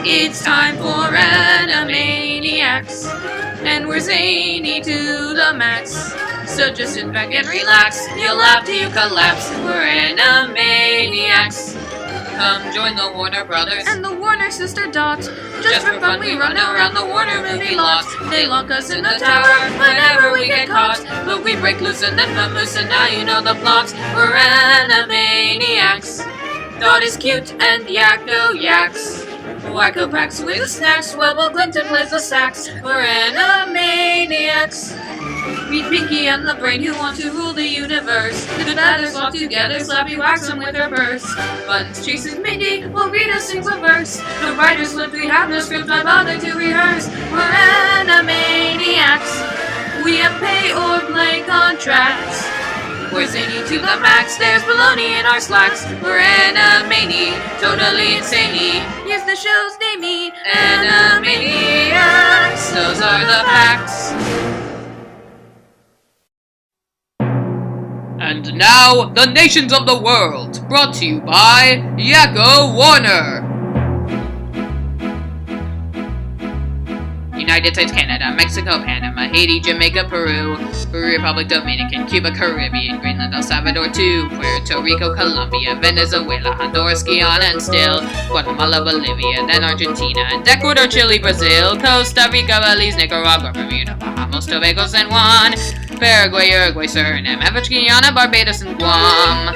It's time for Animaniacs, and we're zany to the max. So just sit back and relax, you'll laugh till you collapse. We're Animaniacs. Come join the Warner Brothers and the Warner sister Dot. Just for fun we run around the Warner movie lot. They lock us in the tower whenever we get caught, but we break loose and then vamoose, and now you know the plot. We're Animaniacs. Dot is cute and Yakko yaks. Wacko packs with the snacks, while Bill Clinton plays the sax. We're Animaniacs. Meet Pinky and the Brain, who want to rule the universe. The good ladders lock together, Slappy whacks them with her purse. Buttons chases Mindy, while Rita sings a verse. The writers flipped, we have no script, I bother to rehearse. We're Animaniacs. We have pay or play contracts. We're zany to the max, there's baloney in our slacks. We're Animani, totally insane. Yes, the show's namey. Animaniacs, those are the facts. And now, the nations of the world, brought to you by Yakko Warner. United States, Canada, Mexico, Panama, Haiti, Jamaica, Peru, Republic Dominican, Cuba, Caribbean, Greenland, El Salvador, too, Puerto Rico, Colombia, Venezuela, Honduras, Guyana, and still Guatemala, Bolivia, then Argentina, and Ecuador, Chile, Brazil, Costa Rica, Belize, Nicaragua, Bermuda, Bahamas, Tobago, San Juan, Paraguay, Uruguay, Suriname, Average Guyana, Barbados, and Guam.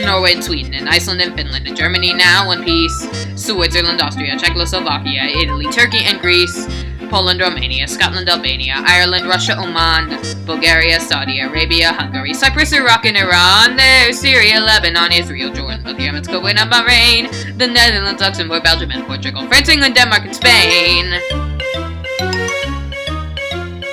Norway and Sweden and Iceland and Finland and Germany now one piece. Switzerland, Austria, Czechoslovakia, Italy, Turkey and Greece. Poland, Romania, Scotland, Albania, Ireland, Russia, Oman, Bulgaria, Saudi Arabia, Hungary, Cyprus, Iraq, and Iran. There's Syria, Lebanon, Israel, Jordan, Yemen, Kuwait, and Bahrain. The Netherlands, Luxembourg, Belgium, and Portugal. France, England, Denmark, and Spain.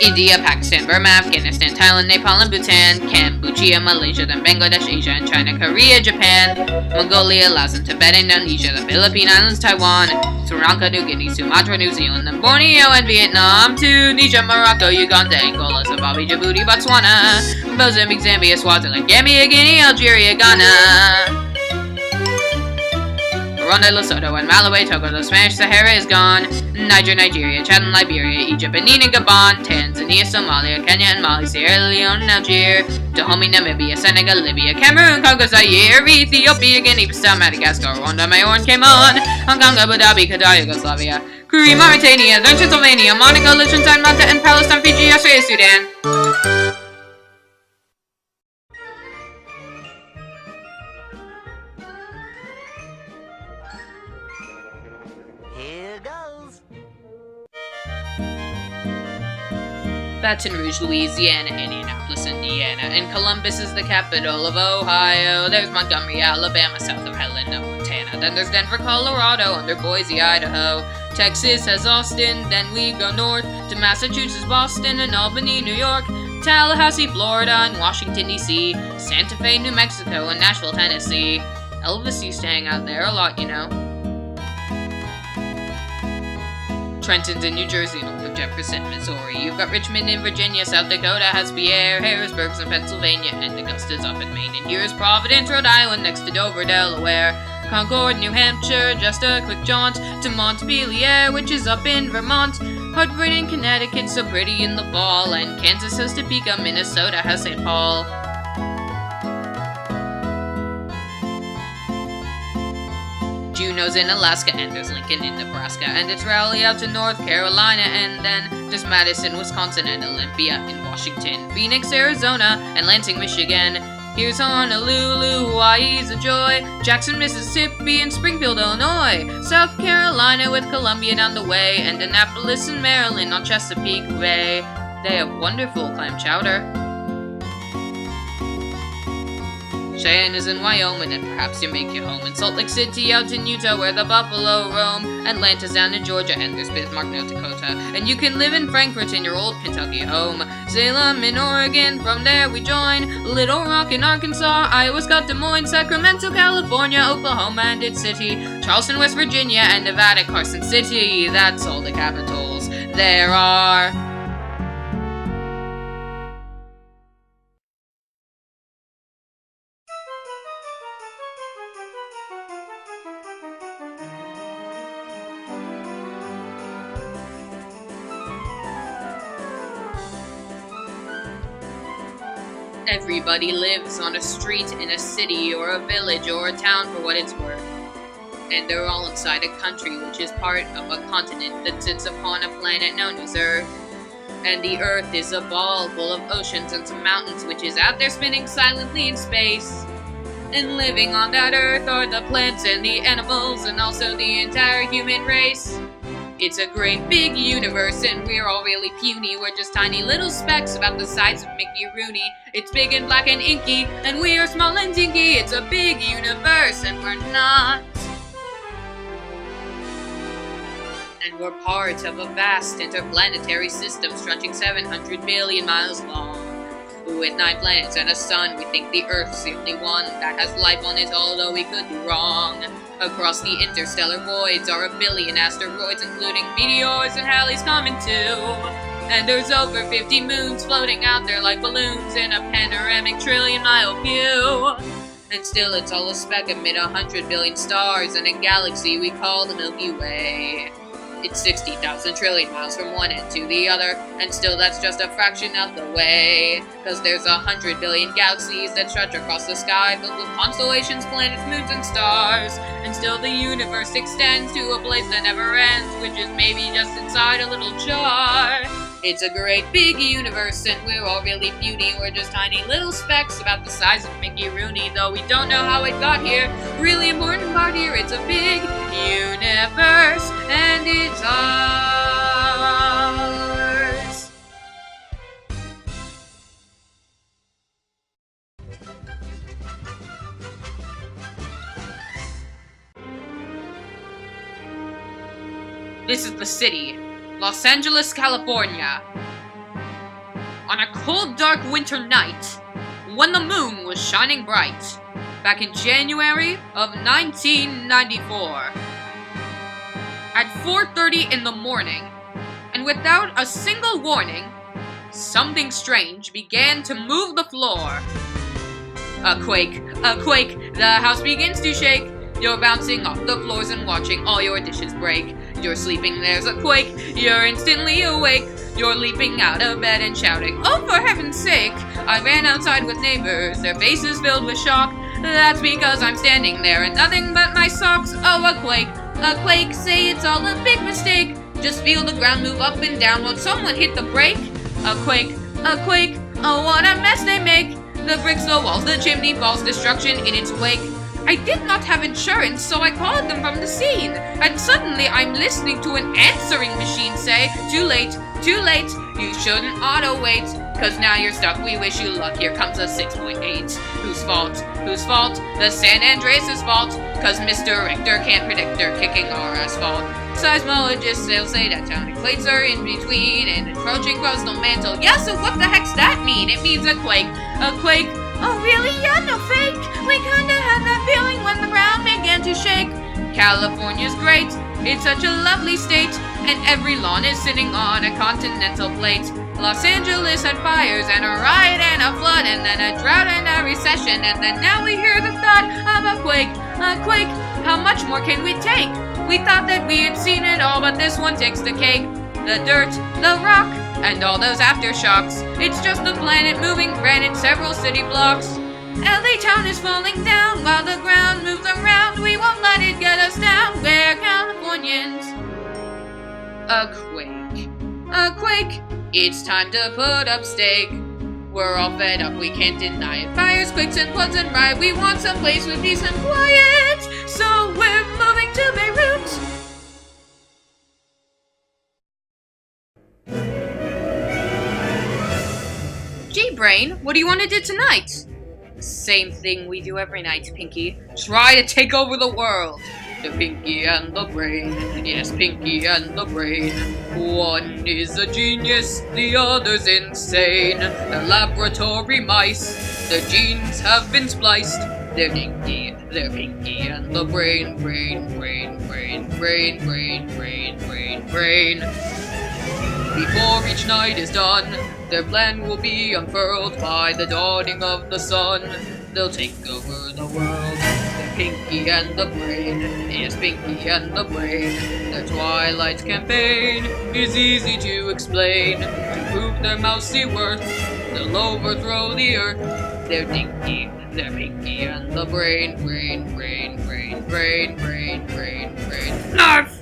India, Pakistan, Burma, Afghanistan, Thailand, Nepal, and Bhutan, Cambodia, Malaysia, then Bangladesh, Asia, and China, Korea, Japan, Mongolia, Laos, and Tibet, Indonesia, the Philippine Islands, Taiwan, Sri Lanka, New Guinea, Sumatra, New Zealand, then Borneo, and Vietnam, Tunisia, Morocco, Uganda, Angola, Zimbabwe, Djibouti, Botswana, Mozambique, Zambia, Swaziland, Gambia, Guinea, Algeria, Ghana. Rwanda, Lesotho, and Malawi, Togo, the Spanish Sahara is gone. Niger, Nigeria, Chad, and Liberia, Egypt, Benin, and Gabon, Tanzania, Somalia, Kenya, and Mali, Sierra Leone, and Algeria, Dahomey, Namibia, Senegal, Libya, Cameroon, Congo, Zaire, Ethiopia, Guinea-Bissau, Madagascar, Rwanda, Mayoran, Cayman, Hong Kong, Abu Dhabi, Qatar, Yugoslavia, Korea, Mauritania, then Transylvania, Monaco, Liechtenstein, Malta, and Palestine, Fiji, Australia, Sudan. Here goes. Baton Rouge, Louisiana, Indianapolis, Indiana, and Columbus is the capital of Ohio. There's Montgomery, Alabama, south of Helena, Montana. Then there's Denver, Colorado, under Boise, Idaho. Texas has Austin, then we go north to Massachusetts, Boston, and Albany, New York. Tallahassee, Florida, and Washington, D.C. Santa Fe, New Mexico, and Nashville, Tennessee. Elvis used to hang out there a lot, you know. Trenton's in New Jersey, north of Jefferson, Missouri. You've got Richmond in Virginia, South Dakota has Pierre, Harrisburg's in Pennsylvania, and Augusta's up in Maine. And here's Providence, Rhode Island, next to Dover, Delaware. Concord, New Hampshire, just a quick jaunt to Montpelier, which is up in Vermont. Hartford in Connecticut, so pretty in the fall. And Kansas has Topeka, Minnesota has St. Paul. Juneau's in Alaska, and there's Lincoln in Nebraska, and it's Raleigh out to North Carolina, and then there's Madison, Wisconsin, and Olympia in Washington, Phoenix, Arizona, and Lansing, Michigan. Here's Honolulu, Hawaii's a joy, Jackson, Mississippi, and Springfield, Illinois, South Carolina with Columbia down the way, and Annapolis in Maryland on Chesapeake Bay. They have wonderful clam chowder. Cheyenne is in Wyoming, and perhaps you make your home in Salt Lake City, out in Utah where the buffalo roam. Atlanta's down in Georgia, and there's Bismarck, North Dakota. And you can live in Frankfort in your old Kentucky home. Salem in Oregon, from there we join. Little Rock in Arkansas, Iowa's got Des Moines, Sacramento, California, Oklahoma and its city, Charleston, West Virginia, and Nevada, Carson City. That's all the capitals there are. Everybody lives on a street in a city or a village or a town for what it's worth. And they're all inside a country which is part of a continent that sits upon a planet known as Earth. And the Earth is a ball full of oceans and some mountains which is out there spinning silently in space. And living on that Earth are the plants and the animals and also the entire human race. It's a great big universe and we're all really puny. We're just tiny little specks about the size of Mickey Rooney. It's big and black and inky and we are small and dinky. It's a big universe and we're not. And we're part of a vast interplanetary system stretching 700 billion miles long. With 9 planets and a sun, we think the Earth's the only one that has life on it, although we could be wrong. Across the interstellar voids are a billion asteroids, including meteors and Halley's Comet too. And there's over 50 moons floating out there like balloons in a panoramic trillion-mile view. And still it's all a speck amid 100 billion stars in a galaxy we call the Milky Way. It's 60,000 trillion miles from one end to the other, and still that's just a fraction of the way. Cause there's 100 billion galaxies that stretch across the sky, filled with constellations, planets, moons, and stars. And still the universe extends to a place that never ends, which is maybe just inside a little jar. It's a great big universe, and we're all really puny. We're just tiny little specks about the size of Mickey Rooney, though we don't know how it got here. Really important part here, it's a big universe, and it's ours. This is the city. Los Angeles, California. On a cold, dark winter night, when the moon was shining bright, back in January of 1994. At 4:30 in the morning, and without a single warning, something strange began to move the floor. A quake, the house begins to shake. You're bouncing off the floors and watching all your dishes break. You're sleeping, there's a quake, you're instantly awake. You're leaping out of bed and shouting, "Oh, for heaven's sake!" I ran outside with neighbors, their faces filled with shock. That's because I'm standing there in nothing but my socks. Oh, a quake, say it's all a big mistake. Just feel the ground move up and down while someone hit the brake. A quake, oh what a mess they make. The bricks, the walls, the chimney falls, destruction in its wake. I did not have insurance, so I called them from the scene. And suddenly I'm listening to an answering machine say, too late, you shouldn't auto-wait. Cause now you're stuck, we wish you luck, here comes a 6.8. Whose fault? The San Andreas' fault. Cause misdirector can't predict they're kicking our asphalt. Seismologists, they'll say that tectonic plates are in between and encroaching coastal mantle. Yeah, so what the heck's that mean? It means a quake. Oh really? Yeah, no fake. We kinda had that feeling when the ground began to shake. California's great, it's such a lovely state, and every lawn is sitting on a continental plate. Los Angeles had fires and a riot and a flood and then a drought and a recession, and then now we hear the thought of a quake. How much more can we take? We thought that we had seen it all, but this one takes the cake. The dirt, the rock, and all those aftershocks. It's just the planet moving granite several city blocks. LA town is falling down while the ground moves around. We won't let it get us down. We're Californians. A quake. It's time to put up stake. We're all fed up, we can't deny it. Fires, quakes, and floods and riot. We want some place with peace and quiet. So we're moving to Beirut. Gee, Brain, what do you want to do tonight? Same thing we do every night, Pinky. Try to take over the world. The Pinky and the Brain. Yes, Pinky and the Brain. One is a genius, the other's insane. They're laboratory mice. Their genes have been spliced. They're Pinky and the Brain. Brain. Before each night is done, their plan will be unfurled by the dawning of the sun. They'll take over the world. They're Pinky and the Brain. Yes, Pinky and the Brain. Their Twilight campaign is easy to explain. To prove their mousy worth, they'll overthrow the earth. They're dinky, they're pinky, and the brain. Narf!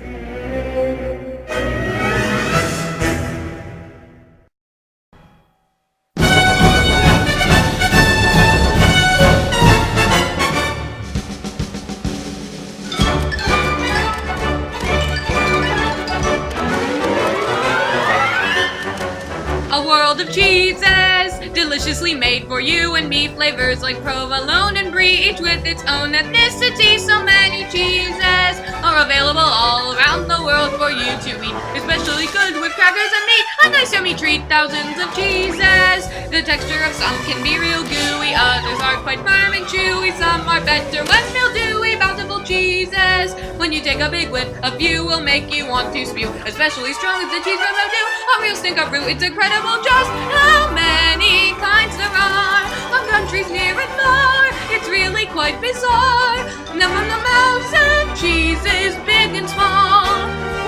A world of cheeses, deliciously made for you and me. Flavors like provolone and brie, each with its own ethnicity. So many cheeses are available all around the world for you to eat. Especially good with crackers and meat. A nice yummy treat, thousands of cheeses. The texture of some can be real gooey, others are quite firm and chewy. Some are better when mildewy, bountiful cheeses. When you take a big whiff, a few will make you want to spew. Especially strong as the cheese from Medley, a real stinker brew. It's incredible just how many kinds there are from countries near and far. It's really quite bizarre. Mounds of cheeses, big and small.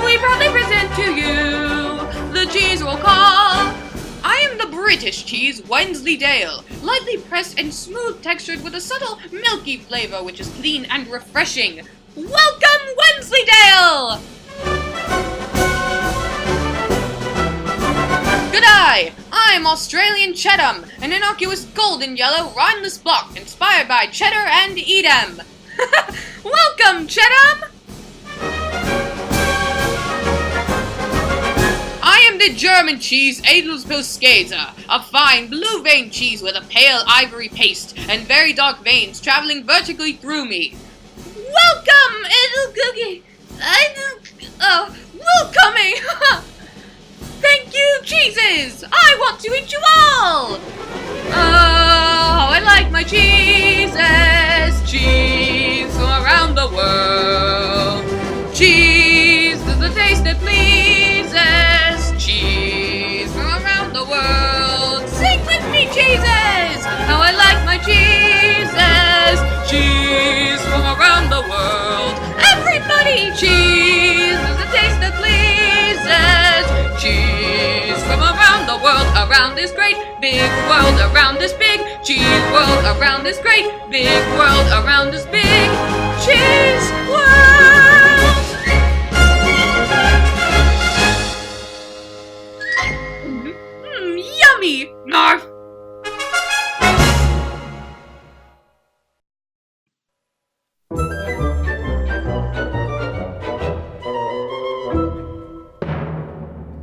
We proudly present to you the cheese roll call. I am the British cheese, Wensleydale, lightly pressed and smooth textured with a subtle, milky flavor which is clean and refreshing. Welcome, Wensleydale! G'day! I'm Australian Cheddar, an innocuous golden yellow rhymeless block inspired by cheddar and Edam. Welcome, Cheddar! I am the German cheese Edelspilz-Käse, a fine blue-veined cheese with a pale ivory paste and very dark veins traveling vertically through me. Welcome, Edelcookie! Welcoming! Thank you, cheeses! I want to eat you all! Oh, I like my cheeses! Cheese from around the world. Cheese is the taste that pleases. Cheese from around the world. Sing with me, cheeses! How I like my cheeses! Cheese from around the world. Everybody, cheese is the taste that pleases. Cheese from around the world, around this great big world, around this big cheese world, around this great big world, around this big cheese world. Yummy! Narf!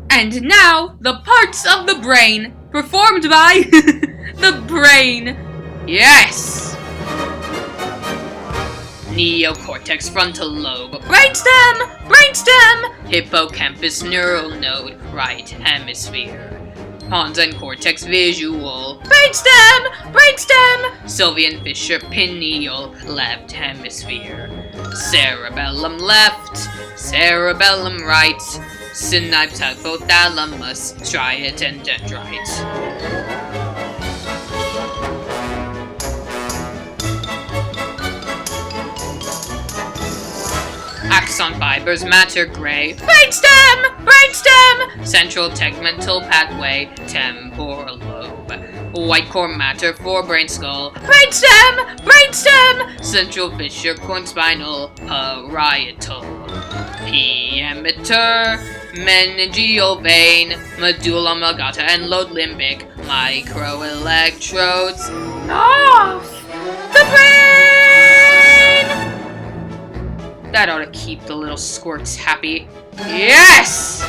And now, the parts of the brain, performed by the brain. Yes! Neocortex, frontal lobe, brainstem, hippocampus, neural node, right hemisphere. Pons and cortex, visual, brainstem, Sylvian Fisher, pineal, left hemisphere. Cerebellum left, cerebellum right. Synapse, hypothalamus, striate, and dendrite. Axon fibers, matter gray. Brainstem! Central tegmental pathway, temporal lobe. White core matter, forebrain skull. Brainstem! Central fissure, corn spinal, parietal. P emitter, meningeal vein, medulla oblongata, and lobe limbic, microelectrodes. Off! The brain! That ought to keep the little squirts happy. Yes!